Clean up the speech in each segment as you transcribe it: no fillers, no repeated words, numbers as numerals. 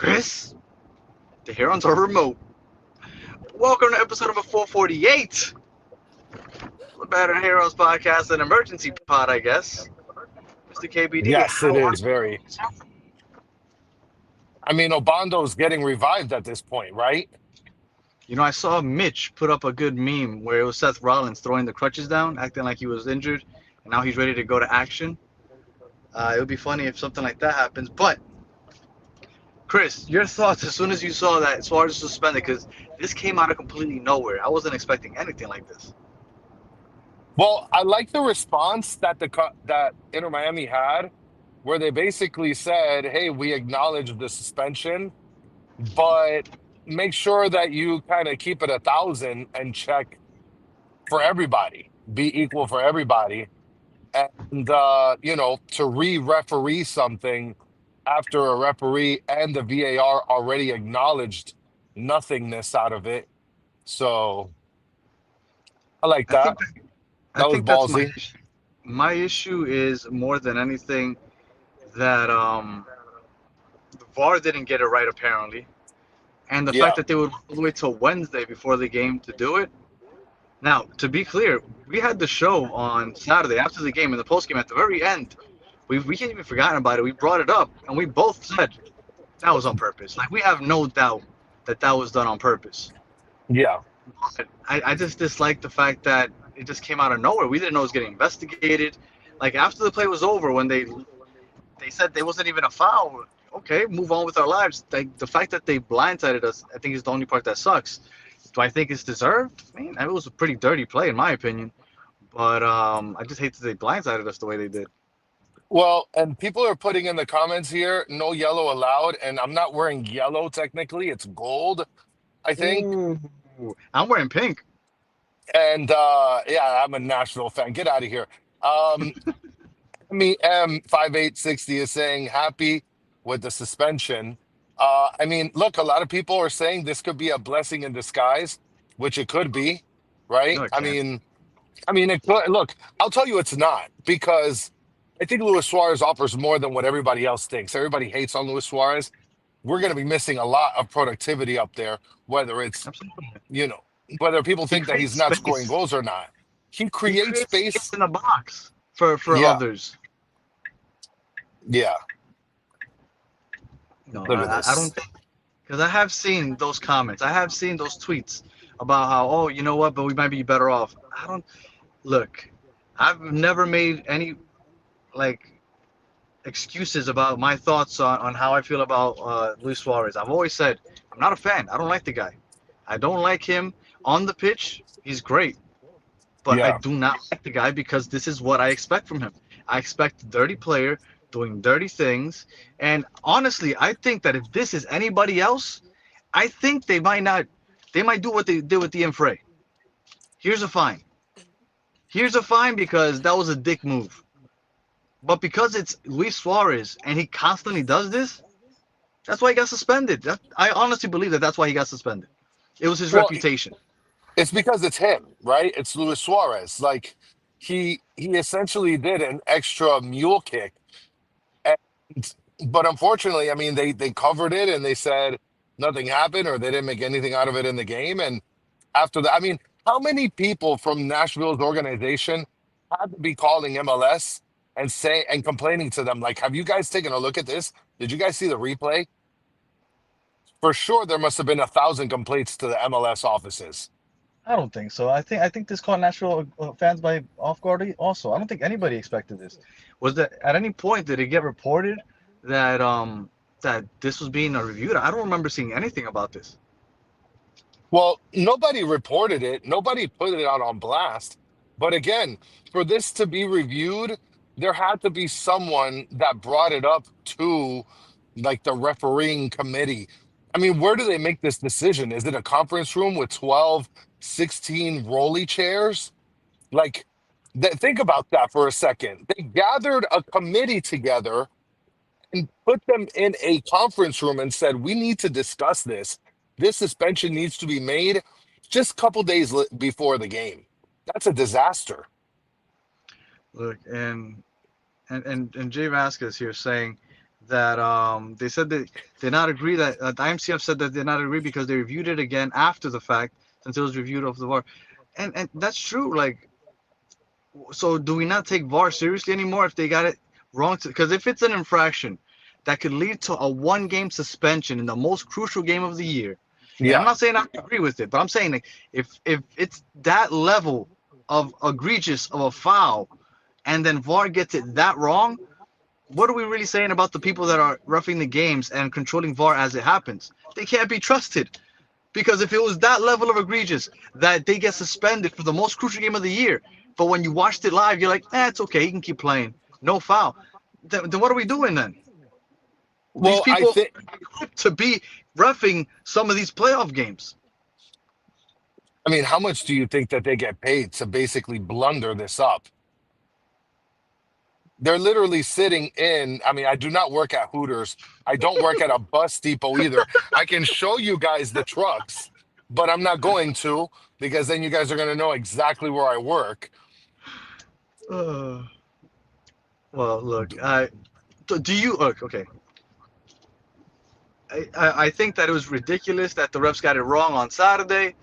Chris, the Herons are remote. Welcome to episode number 448. The Better Heroes podcast, an emergency pod, I guess. Mr. KBD, Yes, how it are is very. you? I mean, Obondo's getting revived at this point, right? I saw Mitch put up a good meme where it was Seth Rollins throwing the crutches down, acting like he was injured, and now he's ready to go to action. It would be funny if something like that happens. But, Chris, your thoughts as soon as you saw that Suarez was suspended, because this came out of completely nowhere. I wasn't expecting anything like this. Well, I like the response that that Inter Miami had, where they basically said, "Hey, we acknowledge the suspension, but make sure that you kind of keep it 1,000 and check for everybody, be equal for everybody, and to re-referee something after a referee and the VAR already acknowledged nothingness out of it." So I like I that. think I That was think that's my ballsy. issue. My issue is more than anything that the VAR didn't get it right apparently, and the fact Yeah. that they would wait till Wednesday before the game to do it. Now, to be clear, we had the show on Saturday after the game in the post game at the very end. We can't even forgotten about it. We brought it up, and we both said that was on purpose. Like we have no doubt that that was done on purpose. Yeah. But I just dislike the fact that it just came out of nowhere. We didn't know it was getting investigated. Like after the play was over, when they said there wasn't even a foul. Okay, move on with our lives. Like the fact that they blindsided us, I think is the only part that sucks. Do I think it's deserved? I mean, it was a pretty dirty play in my opinion. But I just hate that they blindsided us the way they did. Well, and people are putting in the comments here, no yellow allowed. And I'm not wearing yellow technically, it's gold, I think. Ooh, I'm wearing pink. And yeah, I'm a Nashville fan. Get out of here. Me M5860 is saying happy with the suspension. I mean, look, a lot of people are saying this could be a blessing in disguise, which it could be, right? No, it I can't. mean, it could. Look, I'll tell you it's not because I think Luis Suarez offers more than what everybody else thinks. Everybody hates on Luis Suarez. We're going to be missing a lot of productivity up there, whether it's, Absolutely. you know, whether people He think that he's creates not scoring space. goals or not. He He creates creates space space. in the box for Yeah, others. yeah. No, Look at I don't this. think because I have seen those comments. I have seen those tweets about how, oh, you know what, but we might be better off. I don't look. I've never made any like excuses about my thoughts on how I feel about Luis Suarez. I've always said I'm not a fan. I don't like the guy. I don't like him on the pitch. He's great, but I Yeah. do not like the guy because this is what I expect from him. I expect a dirty player doing dirty things. And honestly, I think that if this is anybody else, I think they might not. They might do what they did with the Infray. Here's a fine. Here's a fine because that was a dick move. But because it's Luis Suarez and he constantly does this, that's why he got suspended. I honestly believe that that's why he got suspended. It was his Well, reputation. it's because it's him, right? It's Luis Suarez. Like he essentially did an extra mule kick. And but unfortunately, I mean they covered it and they said nothing happened or they didn't make anything out of it in the game. And after that, I mean, how many people from Nashville's organization had to be calling MLS and say and complaining to them, like, have you guys taken a look at this? Did you guys see the replay? For sure, there must have been 1,000 complaints to the MLS offices. I don't think so. I think this caught Nashville fans by off guard also. I don't think anybody expected this. Was that at any point did it get reported that that this was being reviewed? I don't remember seeing anything about this. Well, nobody reported it, nobody put it out on blast. But again, for this to be reviewed, there had to be someone that brought it up to like the refereeing committee. I mean, where do they make this decision? Is it a conference room with 12, 16 rolly chairs? Like, think about that for a second. They gathered a committee together and put them in a conference room and said, "We need to discuss this. This suspension needs to be made just a couple days before the game." That's a disaster. Look, and Jay Vasquez here saying that they said they did not agree that the IMCF said that they did not agree because they reviewed it again after the fact since it was reviewed off the VAR, and that's true. Like, so do we not take VAR seriously anymore if they got it wrong? Because if it's an infraction that could lead to a one-game suspension in the most crucial game of the year, and I'm Yeah. not saying I agree with it, but I'm saying like, if it's that level of egregious of a foul, and then VAR gets it that wrong, what are we really saying about the people that are roughing the games and controlling VAR as it happens? They can't be trusted. Because if it was that level of egregious that they get suspended for the most crucial game of the year, but when you watched it live, you're like, it's okay, he can keep playing, no foul. Then what are we doing then? These Well, I people think, are equipped to be roughing some of these playoff games. I mean, how much do you think that they get paid to basically blunder this up? They're literally sitting in. I mean, I do not work at Hooters. I don't work at a bus depot either. I can show you guys the trucks, but I'm not going to because then you guys are going to know exactly where I work. Uh, well, look, do you look okay? I think that it was ridiculous that the refs got it wrong on Saturday.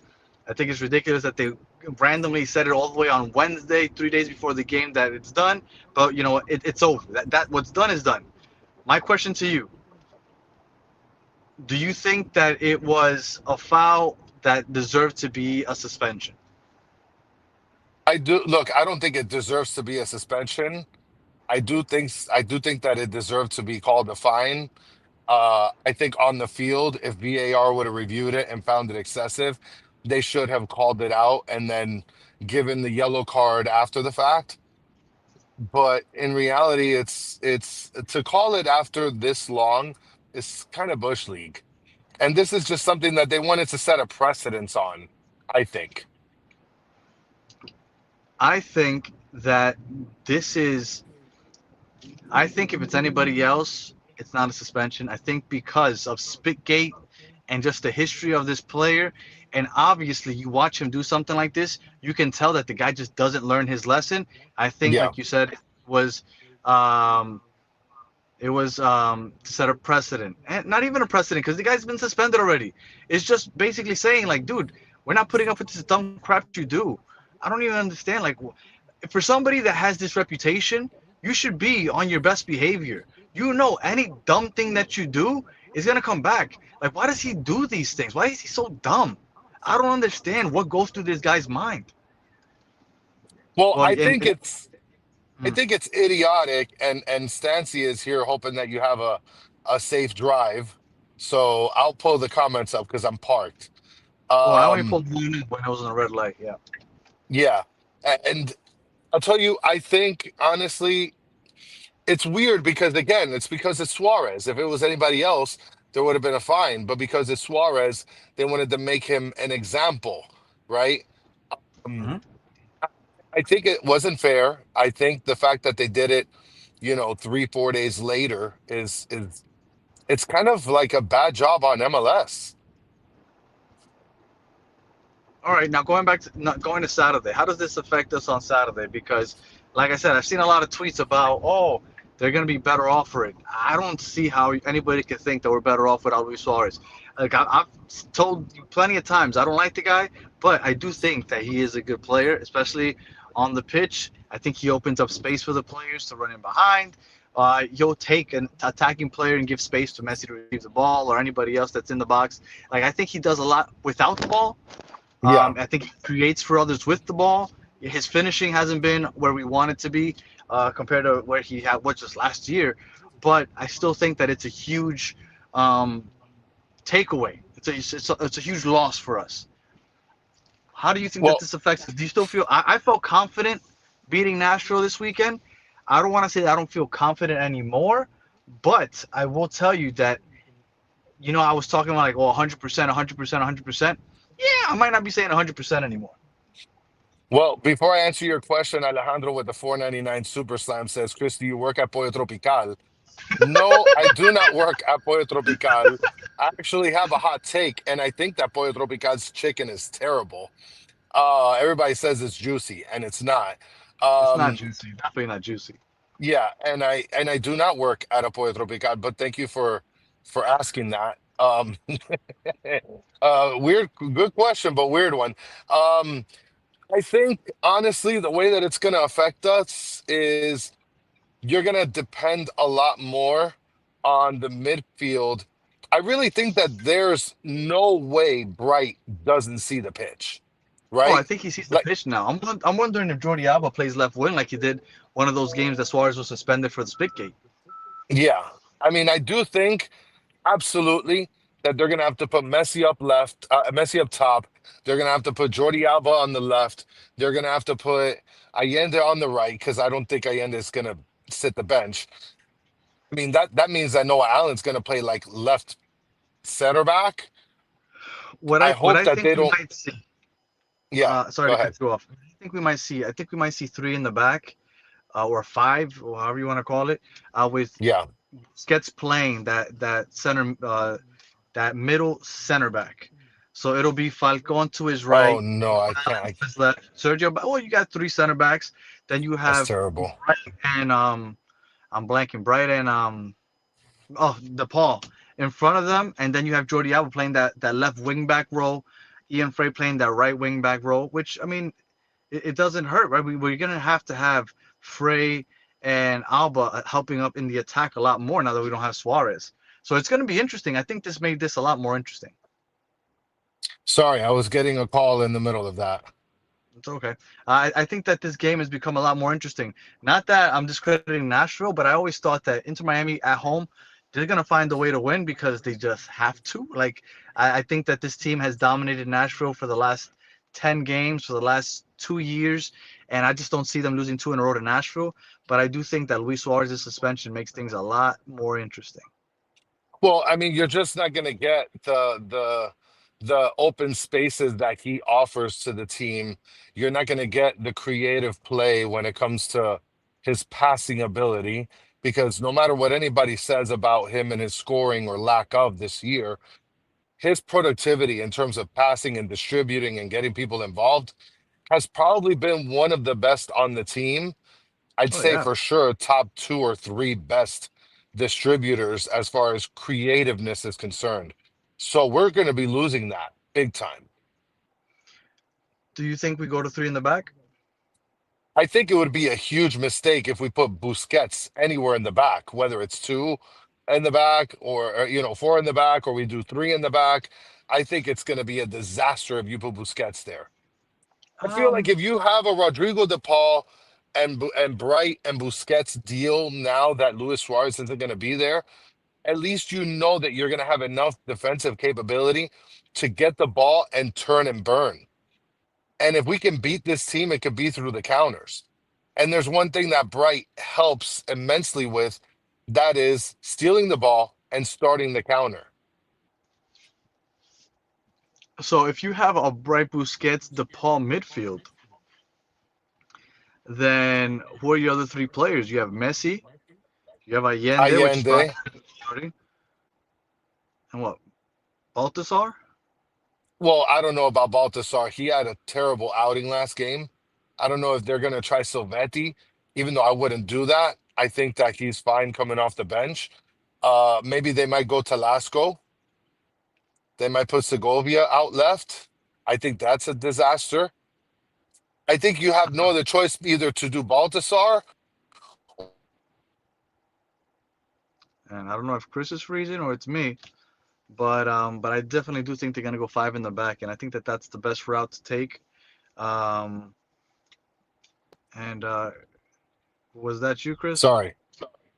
I think it's ridiculous that they randomly set it all the way on Wednesday, 3 days before the game that it's done. But you know what? It's over. That what's done is done. My question to you: do you think that it was a foul that deserved to be a suspension? I do look, I don't think it deserves to be a suspension. I do think that it deserved to be called a fine. I think on the field, if VAR would have reviewed it and found it excessive, they should have called it out and then given the yellow card after the fact. But in reality, it's to call it after this long is kind of bush league. And this is just something that they wanted to set a precedence on, I think. I think that this is. I think if it's anybody else, it's not a suspension. I think because of Spitgate and just the history of this player, and obviously you watch him do something like this, you can tell that the guy just doesn't learn his lesson. I think, Yeah. like you said, was um, to set a precedent, and not even a precedent because the guy's been suspended already. It's just basically saying like, dude, we're not putting up with this dumb crap you do. I don't even understand. Like, for somebody that has this reputation, you should be on your best behavior. You know, any dumb thing that you do is gonna come back. Like, why does he do these things? Why is he so dumb? I don't understand what goes through this guy's mind. Well, Well, and I hmm. think it's idiotic, and Stancy is here hoping that you have a safe drive. So I'll pull the comments up because I'm parked. Oh, I only Um, pulled one in when I was on a red light. Yeah. yeah. And I'll tell you, I think honestly, it's weird because again, it's because it's Suarez. If it was anybody else, there would have been a fine. But because it's Suarez, they wanted to make him an example, right? Um, Hmm. I think it wasn't fair. I think the fact that they did it, 3, 4 days later is it's kind of like a bad job on MLS. All right, now going back to not going to Saturday, how does this affect us on Saturday? Because, like I said, I've seen a lot of tweets about, oh, they're going to be better off for it. I don't see how anybody could think that we're better off without Luis Suarez. Like I've told you plenty of times, I don't like the guy, but I do think that he is a good player, especially on the pitch. I think he opens up space for the players to run in behind. He'll take an attacking player and give space to Messi to receive the ball or anybody else that's in the box. Like I think he does a lot without the ball. Yeah. I think he creates for others with the ball. His finishing hasn't been where we want it to be compared to where he had was just last year, but I still think that it's a huge um, takeaway. It's a huge loss for us. How do you think that Well, this affects us? Do you still feel? I felt confident beating Nashville this weekend. I don't want to say that I don't feel confident anymore, but I will tell you that I was talking about like, oh, 100%, 100%, 100%. Yeah, I might not be saying 100% anymore. well, before I answer your question, Alejandro with the 4.99 Super Slam says, Chris, do you work at Pollo Tropical? No, I do not work at Pollo Tropical. I actually have a hot take, and I think that Pollo Tropical's chicken is terrible. Everybody says it's juicy, and it's not. It's not Um, juicy. Definitely not juicy. Yeah, and I do not work at a Pollo Tropical, but thank you for asking that. Weird, good question, but weird one. I think honestly, the way that it's going to affect us is you're going to depend a lot more on the midfield. I really think that there's no way Bright doesn't see the pitch, Oh, I right? think he sees the Like, pitch now. I'm wondering if Jordi Alba plays left wing like he did one of those games that Suarez was suspended for the spit gate. yeah. I mean, I do think absolutely that they're gonna have to put Messi up left, Messi up top. They're gonna have to put Jordi Alba on the left. They're gonna have to put Allende on the right because I don't think Allende is gonna sit the bench. I mean that means that Noah Allen's gonna play like left center back. I What hope I that think they we don't. might see. Yeah, Sorry go to cut ahead. you off. I think we might see three in the back, or five, or however you want to call it, with Yeah. Skets playing that center, that middle center back. So it'll be Falcon to his Oh right, no, I can't. Morales to his left, Sergio. Well, you got three center backs. Then you That's have terrible. Bright and I'm blanking. Bright and DePaul in front of them, and then you have Jordi Alba playing that left wing back role, Ian Frey playing that right wing back role. Which I mean, it doesn't hurt, right? We're gonna have Frey and Alba helping up in the attack a lot more now that we don't have Suarez. So it's gonna be interesting. I think this made this a lot more interesting. Sorry, I was getting a call in the middle of that. It's okay. I think that this game has become a lot more interesting. Not that I'm discrediting Nashville, but I always thought that Inter Miami at home, they're gonna find a way to win because they just have to. Like I think that this team has dominated Nashville for the last 10 games, for the last 2 years, and I just don't see them losing two in a row to Nashville. But I do think that Luis Suarez's suspension makes things a lot more interesting. Well, I mean, you're just not going to get the open spaces that he offers to the team. You're not going to get the creative play when it comes to his passing ability because no matter what anybody says about him and his scoring or lack of this year, his productivity in terms of passing and distributing and getting people involved has probably been one of the best on the team. I'd Oh say yeah. for sure top two or three best distributors as far as creativeness is concerned. So we're going to be losing that big time. Do you think we go to three in the back? I think it would be a huge mistake if we put Busquets anywhere in the back, whether it's two in the back or four in the back or we do three in the back. I think it's going to be a disaster if you put Busquets there. I feel like Um, if you have a Rodrigo de Paul and Bright and Busquets deal now that Luis Suarez isn't going to be there, at least you know that you're going to have enough defensive capability to get the ball and turn and burn. And if we can beat this team, it could be through the counters. And there's one thing that Bright helps immensely with that is stealing the ball and starting the counter. so if you have a bright Busquets, DePaul midfield, then who are your other three players? You have Messi, you have Allende, which is probably Allende, starting, and what, Baltasar? well, I don't know about Baltasar. He had a terrible outing last game. I don't know if they're going to try Silvetti, even though I wouldn't do that. I think that he's fine coming off the bench. Maybe they might go to Lasco. They might put Segovia out left. I think that's a disaster. I think you have no other choice either to do Baltasar. And I don't know if Chris is freezing or it's me, but I definitely do think they're gonna go five in the back, and I think that that's the best route to take. Um, and was that you, Chris? Sorry.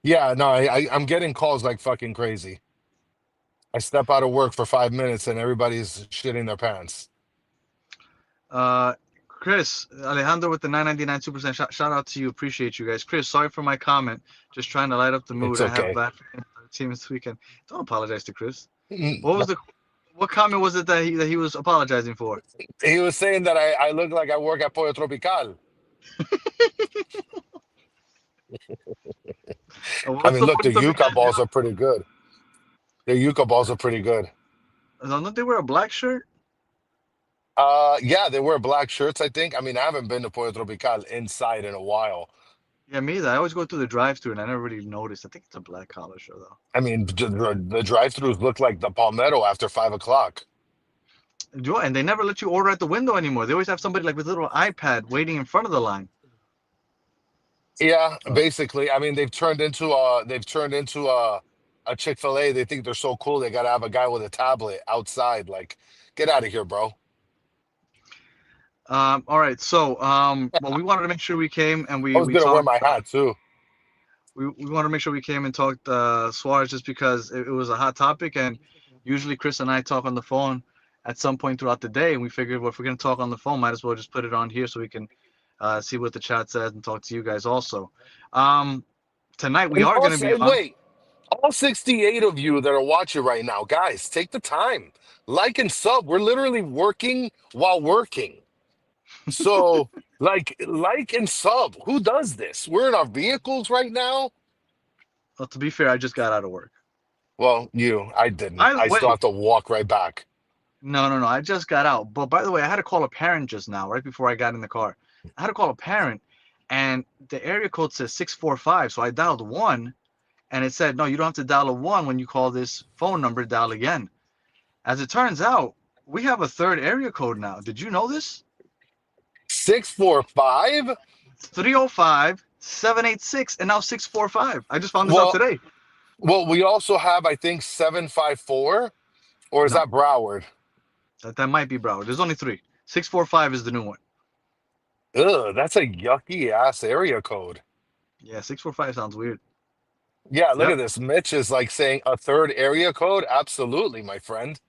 Yeah, no, I'm getting calls like fucking crazy. I step out of work for 5 minutes and everybody's shitting their pants. Uh, Chris, Alejandro with the 999 super cent. Shout out to you. Appreciate you guys. Chris, sorry for my comment. Just trying to light up the mood. It's I have okay. bad feelings for the team this weekend. Don't apologize to Chris. What Mm, was the what comment was it that he was apologizing for? He was saying that I look like I work at Pollo Tropical. I What's mean, the look, the point of your yuca guys' balls are pretty good. The yuca balls are pretty good. Don't they wear a black shirt? Yeah, they wear black shirts, I think. I mean, I haven't been to Pollo Tropical inside in a while. Yeah, me either. I always go through the drive-through and I never really noticed. I think it's a black collar show though. I mean, the drive-throughs look like the Palmetto after 5 o'clock. And they never let you order at the window anymore. They always have somebody like with a little iPad waiting in front of the line. Yeah, Uh, basically. I mean, they've turned into a Chick-fil-A. They think they're so cool. They got to have a guy with a tablet outside. Like, get out of here, bro. all right. So, well, we wanted to make sure we came and I we was we gonna wear talked. my hat too. We wanted to make sure we came and talked Suarez just because it was a hot topic, and usually Chris and I talk on the phone at some point throughout the day, and we figured, well, if we're gonna talk on the phone, might as well just put it on here so we can see what the chat says and talk to you guys also. Um, Tonight we And are gonna also, be and on. wait, all 68 of you that are watching right now, guys, take the time, like and sub. We're literally working while working. So, like and sub. Who does this? We're in our vehicles right now. Well, to be fair, I just got out of work. Well, I didn't. By the I still way, have to walk right back. no, no, no. I just got out. But by the way, I had to call a parent just now, right before I got in the car. I had to call a parent, and the area code says 645. So I dialed one, and it said, no, you don't have to dial a one when you call this phone number. Dial again. As it turns out, we have a third area code now. Did you know this? 645. 305 786, and now 645. I just found this out Well, today. we also have, I think, 754, or is No, that Broward? that might be Broward. There's only three. 645 is the new one. Ugh, that's a yucky ass area code. Yeah, 645 sounds weird. Yeah, look Yep. at this. Mitch is like saying a third area code. Absolutely, my friend.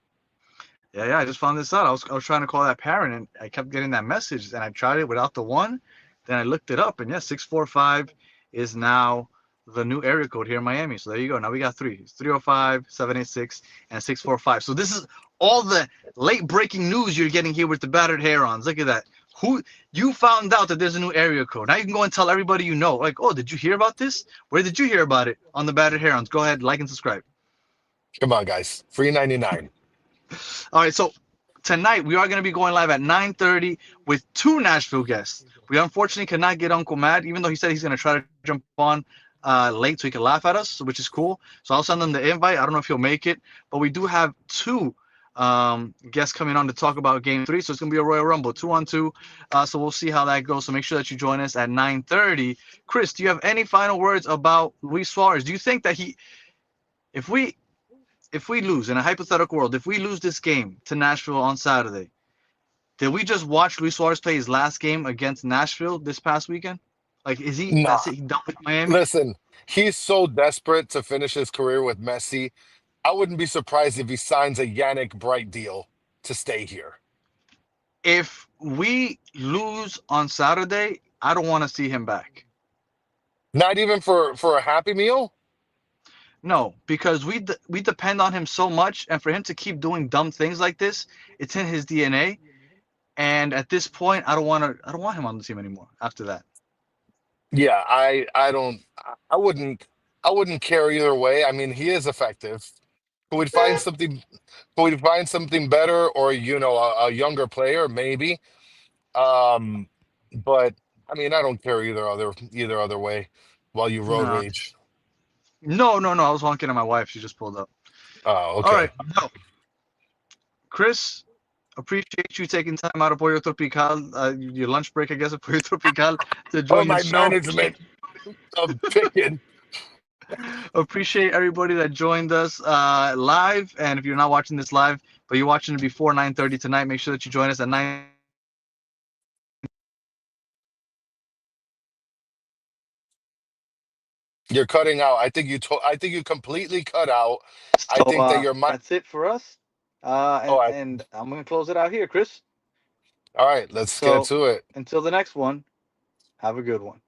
Yeah, yeah. I just found this out. I was trying to call that parent, and I kept getting that message, and I tried it without the one. Then I looked it up, and yeah, 645 is now the new area code here in Miami. So there you go. Now we got three. It's 305, 786, and 645. So this is all the late breaking news you're getting here with the battered herons. Look at that. Who you found out that there's a new area code. Now you can go and tell everybody you know. Like, oh, did you hear about this? Where did you hear about it? On the battered herons. Go ahead, like and subscribe. Come on, guys. Free 99. All right, so tonight we are going to be going live at 9:30 with two Nashville guests. We unfortunately cannot get Uncle Matt, even though he said he's going to try to jump on late so he can laugh at us, which is cool. So I'll send him the invite. I don't know if he'll make it, but we do have two guests coming on to talk about Game 3. So it's going to be a Royal Rumble, 2-on-2. So we'll see how that goes. So make sure that you join us at 9:30. Chris, do you have any final words about Luis Suarez? Do you think that if we if we lose in a hypothetical world, if we lose this game to Nashville on Saturday, did we just watch Luis Suarez play his last game against Nashville this past weekend? Like, is he? That's Nah, it. He done with Miami. listen, he's so desperate to finish his career with Messi. I wouldn't be surprised if he signs a Yannick Bright deal to stay here. If we lose on Saturday, I don't want to see him back. Not even for a Happy Meal? No, because we depend on him so much, and for him to keep doing dumb things like this, it's in his DNA. And at this point, I don't want him on the team anymore. After that, Yeah, I don't I wouldn't care either way. I mean, he is effective. Could we find something could we find something better, or a younger player maybe? Um but I mean, I don't care either other way while you road no, rage. no, no, no. I was honking at my wife. She just pulled up. Oh, All right, okay. so Chris, appreciate you taking time out of Pollo Tropical, your lunch break, I guess, of Pollo Tropical to Oh, join the my show. management of chicken. Appreciate everybody that joined us live. And if you're not watching this live, but you're watching it before 9:30 tonight, make sure that you join us at 9:30 for Game 3 of the Nashville You're cutting out. I think you completely cut out. I So think that your mic. that's it for us. Oh, And I'm going to close it out here, Chris. all right, let's get So to it. until the next one, have a good one.